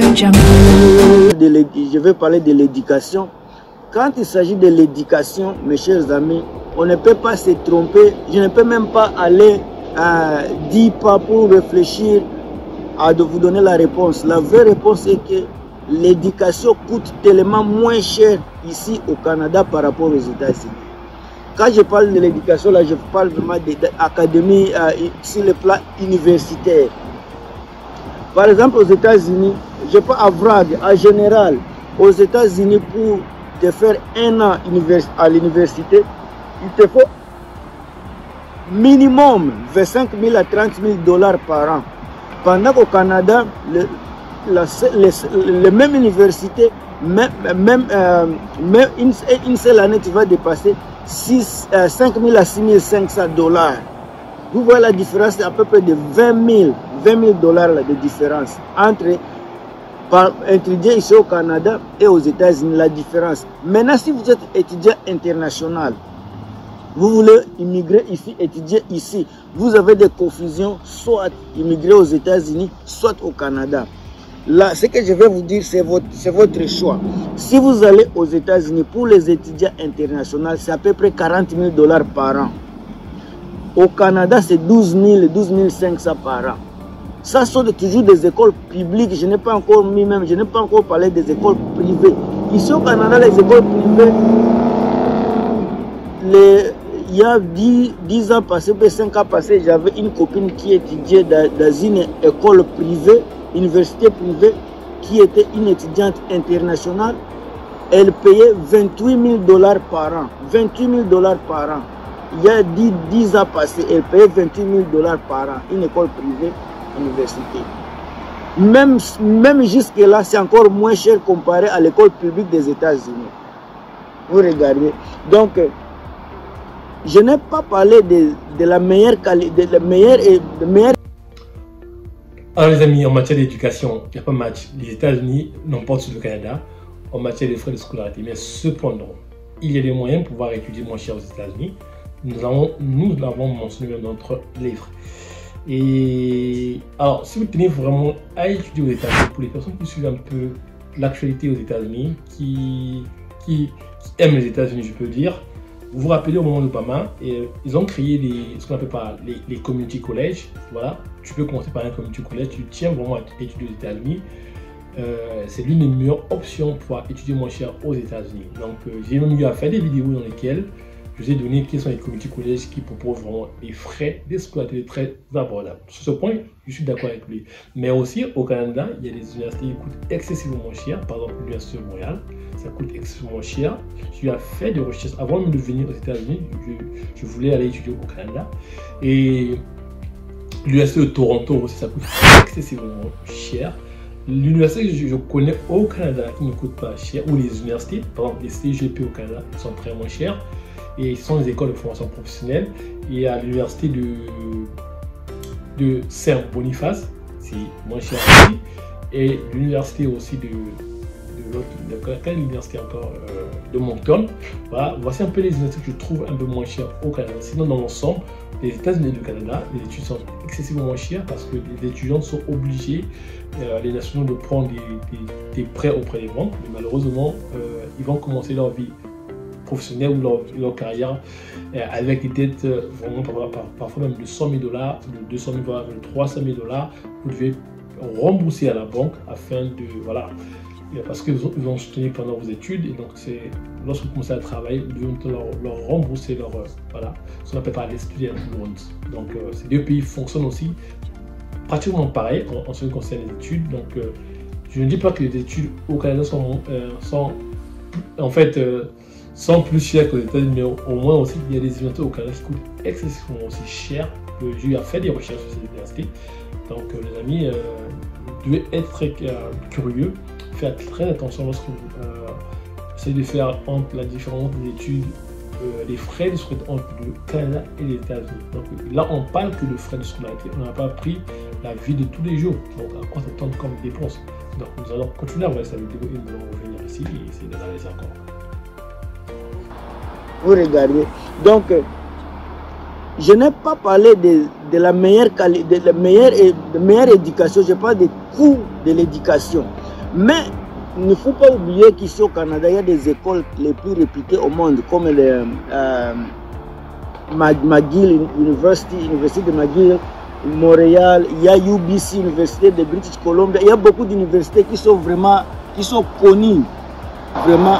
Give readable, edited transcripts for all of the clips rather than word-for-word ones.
Je vais parler de l'éducation. Quand il s'agit de l'éducation, mes chers amis, on ne peut pas se tromper. Je ne peux même pas aller 10 pas pour réfléchir à de vous donner la réponse. La vraie réponse est que l'éducation coûte tellement moins cher ici au Canada par rapport aux États-Unis. Quand je parle de l'éducation, là, je parle vraiment d'académie sur le plan universitaire. Par exemple, aux États-Unis, je peux avoir en général, aux États-Unis, pour te faire 1 an à l'université, il te faut minimum 25 000 à 30 000 $ par an. Pendant qu'au Canada, les mêmes universités, même une seule année, tu vas dépasser 5 000 à 6 500 $. Vous voyez la différence, c'est à peu près de 20 000 $ de différence entre étudier ici au Canada et aux États-Unis, la différence. Maintenant, si vous êtes étudiant international, vous voulez immigrer ici, étudier ici, vous avez des confusions, soit immigrer aux États-Unis, soit au Canada. Là, ce que je vais vous dire, c'est votre choix. Si vous allez aux États-Unis, pour les étudiants internationaux, c'est à peu près 40 000 $ par an. Au Canada, c'est 12 500 par an. Ça sont toujours des écoles publiques. Je n'ai pas encore mis même, je n'ai pas encore parlé des écoles privées. Ici au Canada, les écoles privées, il y a 10 ans passés, 5 ans passés, j'avais une copine qui étudiait dans une école privée, université privée, qui était une étudiante internationale. Elle payait 28 000 $ par an. 28 000 $ par an. Il y a 10 ans passés, elle payait 28 000 $ par an. Une école privée, université. Même jusque-là, c'est encore moins cher comparé à l'école publique des États-Unis. Vous regardez. Donc, je n'ai pas parlé de la meilleure qualité, de meilleure. Alors les amis, en matière d'éducation, il n'y a pas match. Les États-Unis n'emportent sur le Canada en matière de frais de scolarité. Mais cependant, il y a des moyens pour pouvoir étudier moins cher aux États-Unis. Nous l'avons mentionné même dans notre livre. Et alors, si vous tenez vraiment à étudier aux États-Unis, pour les personnes qui suivent un peu l'actualité aux États-Unis, qui aiment les États-Unis, je peux dire, vous vous rappelez au moment d'Obama, ils ont créé ce qu'on appelle les community college. Voilà, tu peux commencer par un community college, tu tiens vraiment à étudier aux États-Unis. C'est l'une des meilleures options pour pouvoir étudier moins cher aux États-Unis. Donc, j'ai même eu à faire des vidéos dans lesquelles je vous ai donné quels sont les community colleges qui proposent vraiment des frais de scolarité très abordables. Sur ce point, je suis d'accord avec lui. Mais aussi, au Canada, il y a des universités qui coûtent excessivement cher. Par exemple, l'Université de Montréal, ça coûte excessivement cher. J'ai fait des recherches avant même de venir aux États-Unis. Je voulais aller étudier au Canada. Et l'Université de Toronto aussi, ça coûte excessivement cher. L'université que je connais au Canada qui ne coûte pas cher, ou les universités, par exemple les CGP au Canada, sont très moins chères. Et ce sont les écoles de formation professionnelle. Et à l'université de Saint-Boniface, c'est moins cher aussi. Et l'université aussi de l'université encore de Moncton. Voilà, voici un peu les universités que je trouve un peu moins chères au Canada. Sinon, dans l'ensemble, les États-Unis et le Canada, les études sont excessivement moins chères parce que les étudiants sont obligés, les nationaux, de prendre des prêts auprès des banques. Mais malheureusement, ils vont commencer leur vie professionnelle ou leur carrière avec des dettes vraiment parfois même de 100 000 $, de 200 000 $, de 300 000 $. Vous devez rembourser à la banque afin de, voilà, parce qu'ils vont soutenir pendant vos études, et donc c'est lorsque vous commencez à travailler, vous devez leur rembourser voilà, ce qu'on appelle les student loans. Donc ces deux pays fonctionnent aussi pratiquement pareil en ce qui concerne les études. Donc je ne dis pas que les études au Canada sont plus chères qu'aux États-Unis, mais au moins aussi il y a des universités au Canada qui coûtent excessivement aussi cher. J'ai eu à faire des recherches sur ces universités. Donc les amis, vous devez être très curieux, faire très attention lorsque vous essayez de faire entre la différence des études, les frais de scolarité entre le Canada et les États-Unis. Donc là, on parle que de frais de scolarité, on n'a pas pris la vie de tous les jours. Donc à quoi s'attendre comme dépense. Donc nous allons continuer à voir cette vidéo et nous allons revenir ici et essayer d'analyser encore. Vous regardez. Donc je n'ai pas parlé de la meilleure qualité, de la meilleure éducation, je parle des coûts de l'éducation. Mais il ne faut pas oublier qu'ici au Canada, il y a des écoles les plus réputées au monde, comme le McGill University, Université de McGill, Montréal, il y a UBC, Université de British Columbia. Il y a beaucoup d'universités qui sont vraiment, qui sont connues vraiment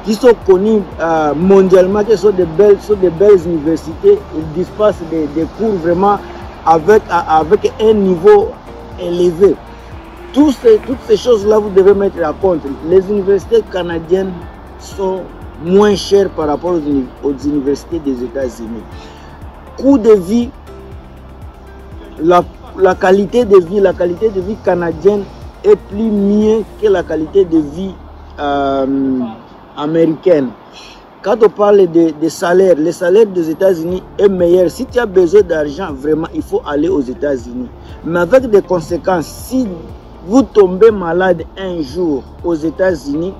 qui sont connues mondialement, qui sont de belles universités. Ils dispensent des cours vraiment avec un niveau élevé. Toutes ces choses-là, vous devez mettre à compte. Les universités canadiennes sont moins chères par rapport aux universités des États-Unis. Coût de vie, la qualité de vie canadienne est plus mieux que la qualité de vie américaine. Quand on parle de salaire, le salaire des États-Unis est meilleur. Si tu as besoin d'argent, vraiment, il faut aller aux États-Unis. Mais avec des conséquences, si vous tombez malade un jour aux États-Unis,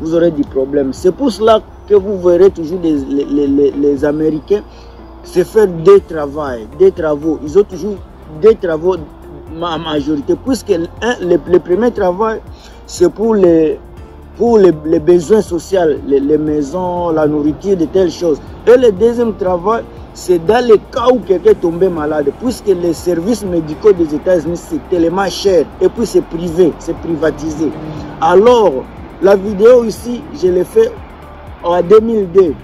vous aurez des problèmes. C'est pour cela que vous verrez toujours les Américains se faire des travaux. Ils ont toujours des travaux en majorité, puisque le premier travail, c'est pour les besoins sociaux, les maisons, la nourriture, de telles choses. Et le deuxième travail, c'est dans le cas où quelqu'un est tombé malade, puisque les services médicaux des États-Unis, c'est tellement cher, et puis c'est privé, c'est privatisé. Alors, la vidéo ici, je l'ai fait en 2002.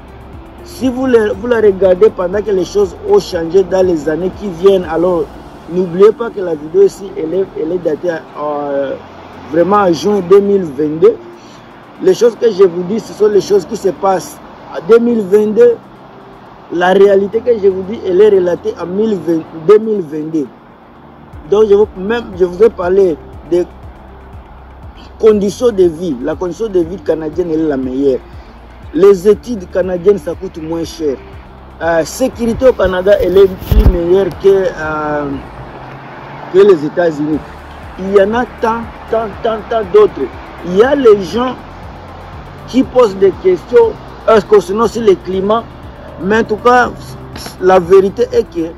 Si vous la regardez pendant que les choses ont changé dans les années qui viennent, alors n'oubliez pas que la vidéo ici, elle est datée vraiment en juin 2022. Les choses que je vous dis, ce sont les choses qui se passent en 2022. La réalité que je vous dis, elle est relatée en 2022. Donc, je vous ai parlé des conditions de vie. La condition de vie canadienne, elle est la meilleure. Les études canadiennes, ça coûte moins cher. Sécurité au Canada, elle est plus meilleure que les États-Unis. Il y en a tant d'autres. Il y a les gens qui posent des questions concernant sur le climat. Mais en tout cas, la vérité est que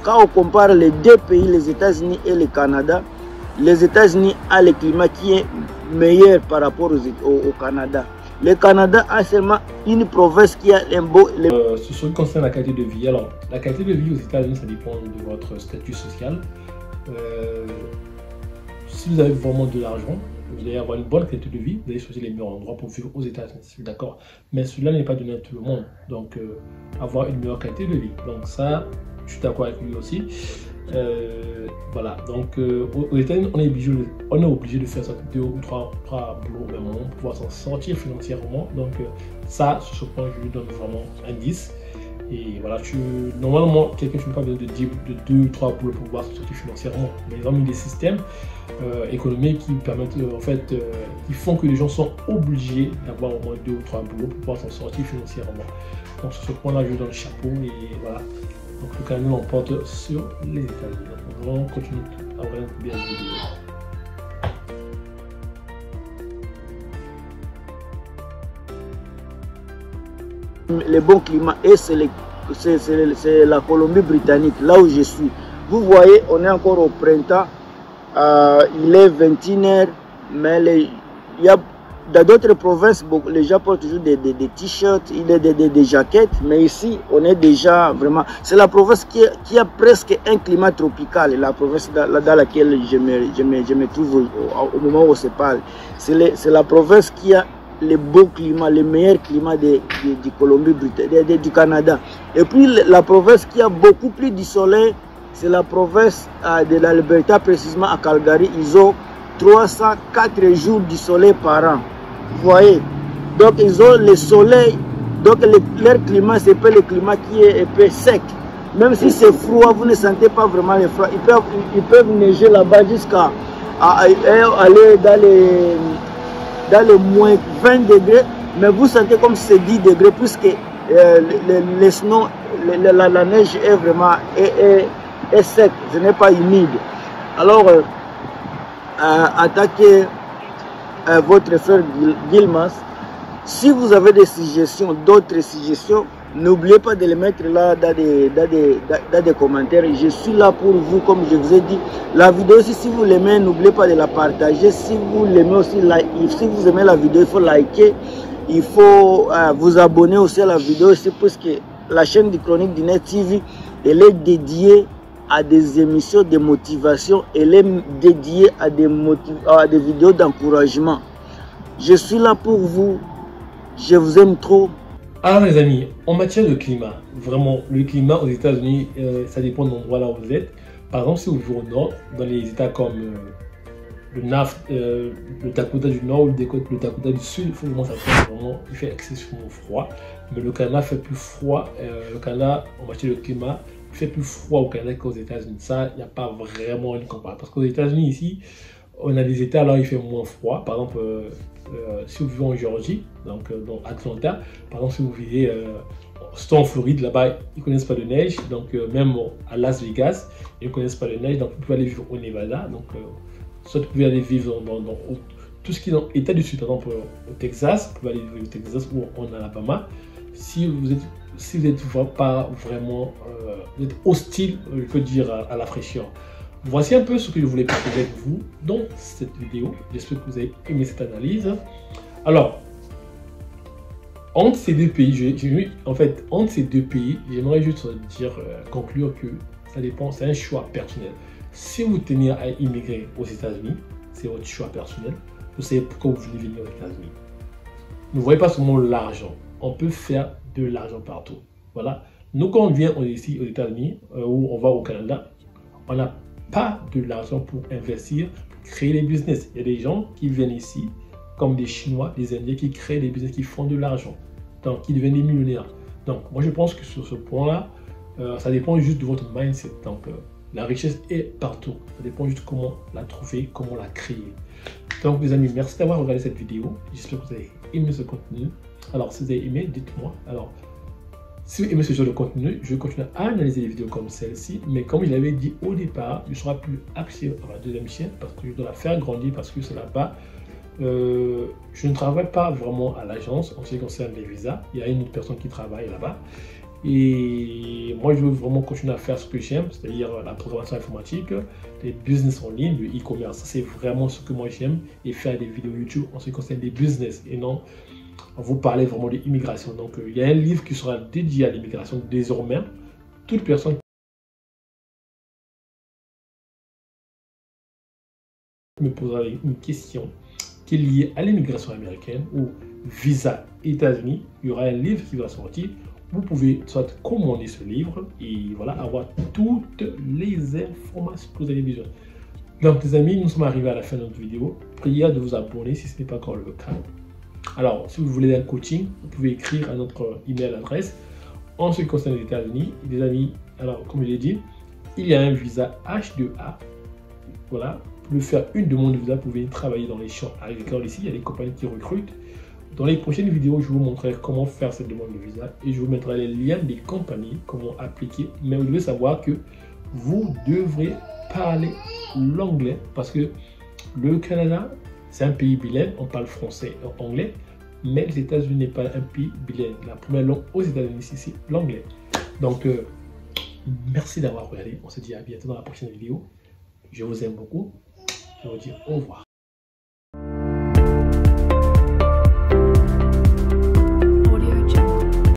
quand on compare les deux pays, les États-Unis et le Canada, les États-Unis ont le climat qui est meilleur par rapport au Canada. Le Canada a seulement une province qui a un beau... Ce qui concerne la qualité de vie. Alors, la qualité de vie aux États-Unis, ça dépend de votre statut social. Si vous avez vraiment de l'argent, vous allez avoir une bonne qualité de vie, vous allez choisir les meilleurs endroits pour vivre aux États-Unis, je suis d'accord. Mais cela n'est pas donné à tout le monde. Donc, avoir une meilleure qualité de vie. Donc ça, je suis d'accord avec lui aussi. Voilà, donc aux États-Unis, on est obligé de faire ça 2 ou 3 boulots au même moment pour pouvoir s'en sortir financièrement. Donc ça, sur ce point, je lui donne vraiment un 10. Et voilà, normalement, quelqu'un n'a pas besoin de 2 ou 3 boulots pour pouvoir s'en sortir financièrement. Mais ils ont mis des systèmes économiques qui permettent, en fait, qui font que les gens sont obligés d'avoir au moins 2 ou 3 boulots pour pouvoir s'en sortir financièrement. Donc sur ce point-là, je lui donne le chapeau et voilà. Donc le Canada l'emporte sur les États-Unis. Donc on continue à regarder bien la vidéo. Le bon climat, et c'est la Colombie-Britannique, là où je suis. Vous voyez, on est encore au printemps, il est 21h, mais il y a dans d'autres provinces, les gens portent toujours des t-shirts, des jaquettes, mais ici, on est déjà vraiment... C'est la province qui a presque un climat tropical, la province dans laquelle je me trouve au moment où on se parle. C'est la province qui a le beau climat, le meilleur climat du Colombie-Britannique, du Canada. Et puis la province qui a beaucoup plus du soleil, c'est la province de l'Alberta, précisément à Calgary. Ils ont 304 jours du soleil par an. Vous voyez, donc ils ont le soleil, donc leur climat, c'est pas le climat qui est un peu sec. Même si c'est froid, vous ne sentez pas vraiment le froid. Ils peuvent neiger là-bas jusqu'à aller dans les moins 20 degrés, mais vous sentez comme c'est 10 degrés, puisque le snow, la neige est vraiment est sec, ce n'est pas humide. Alors, attaquez votre frère Gilmas. Si vous avez des suggestions, d'autres suggestions, n'oubliez pas de les mettre là dans des commentaires. Je suis là pour vous, comme je vous ai dit. La vidéo aussi, si vous l'aimez, n'oubliez pas de la partager. Si vous l'aimez aussi, si vous aimez la vidéo, il faut liker. Il faut vous abonner aussi à la vidéo. C'est parce que la chaîne du Chronique du Net TV, elle est dédiée à des émissions de motivation. Elle est dédiée à des vidéos d'encouragement. Je suis là pour vous. Je vous aime trop. Alors les amis, en matière de climat, vraiment, le climat aux États-Unis, ça dépend de l'endroit là où vous êtes. Par exemple, si vous vivez au nord, dans les États comme le Dakota du Nord ou le Dakota du Sud, il fait excessivement froid. Mais le Canada fait plus froid. Le Canada, en matière de climat, il fait plus froid au Canada qu'aux États-Unis. Ça, il n'y a pas vraiment une comparaison. Parce qu'aux États-Unis, ici, on a des États là où il fait moins froid. Par exemple, si vous vivez en Géorgie, donc dans Atlanta, par exemple, si vous vivez en Floride, là-bas, ils ne connaissent pas de neige. Donc, même à Las Vegas, ils ne connaissent pas de neige. Donc, vous pouvez aller vivre au Nevada. Donc, soit vous pouvez aller vivre dans tout ce qui est dans l'État du Sud, par exemple au Texas, vous pouvez aller vivre au Texas ou en Alabama. Si vous êtes pas vraiment vous êtes hostile, je peux dire, à la fraîcheur. Voici un peu ce que je voulais partager avec vous dans cette vidéo. J'espère que vous avez aimé cette analyse. Alors, entre ces deux pays, entre ces deux pays, j'aimerais juste dire, conclure que ça dépend, c'est un choix personnel. Si vous tenez à immigrer aux États-Unis, c'est votre choix personnel. Vous savez pourquoi vous voulez venir aux États-Unis. Ne voyez pas seulement l'argent. On peut faire de l'argent partout. Voilà. Nous, quand on vient ici aux États-Unis, ou on va au Canada, on n'a pas de l'argent pour investir, pour créer des business. Il y a des gens qui viennent ici, comme des Chinois, des Indiens, qui créent des business, qui font de l'argent, donc qui deviennent des millionnaires. Donc, moi, je pense que sur ce point-là, ça dépend juste de votre mindset. Donc, la richesse est partout. Ça dépend juste comment la trouver, comment la créer. Donc, les amis, merci d'avoir regardé cette vidéo. J'espère que vous avez aimé ce contenu. Alors, si vous avez aimé, dites-moi. Alors, si vous aimez ce genre de contenu, je vais continuer à analyser les vidéos comme celle-ci. Mais comme je l'avais dit au départ, je ne serai plus actif à ma deuxième chaîne parce que je dois la faire grandir, parce que c'est là-bas. Je ne travaille pas vraiment à l'agence en ce qui concerne les visas. Il y a une autre personne qui travaille là-bas. Et moi, je veux vraiment continuer à faire ce que j'aime, c'est-à-dire la programmation informatique, les business en ligne, le e-commerce. C'est vraiment ce que moi j'aime, et faire des vidéos YouTube en ce qui concerne les business et non vous parler vraiment de l'immigration. Donc, il y a un livre qui sera dédié à l'immigration désormais. Toute personne qui me posera une question qui est liée à l'immigration américaine ou visa États-Unis, il y aura un livre qui va sortir. Vous pouvez soit commander ce livre et voilà, avoir toutes les informations que vous avez besoin. Donc les amis, nous sommes arrivés à la fin de notre vidéo. Priez de vous abonner si ce n'est pas encore le cas. Alors, si vous voulez un coaching, vous pouvez écrire à notre email adresse. En ce qui concerne les États-Unis, les amis, alors comme je l'ai dit, il y a un visa H2A. Voilà, vous pouvez faire une demande de visa pour venir travailler dans les champs agricoles ici. Il y a des compagnies qui recrutent. Dans les prochaines vidéos, je vous montrerai comment faire cette demande de visa et je vous mettrai les liens des compagnies, comment appliquer. Mais vous devez savoir que vous devrez parler l'anglais parce que le Canada, c'est un pays bilingue, on parle français et anglais, mais les États-Unis n'est pas un pays bilingue. La première langue aux États-Unis, c'est l'anglais. Donc, merci d'avoir regardé. On se dit à bientôt dans la prochaine vidéo. Je vous aime beaucoup. Je vous dis au revoir.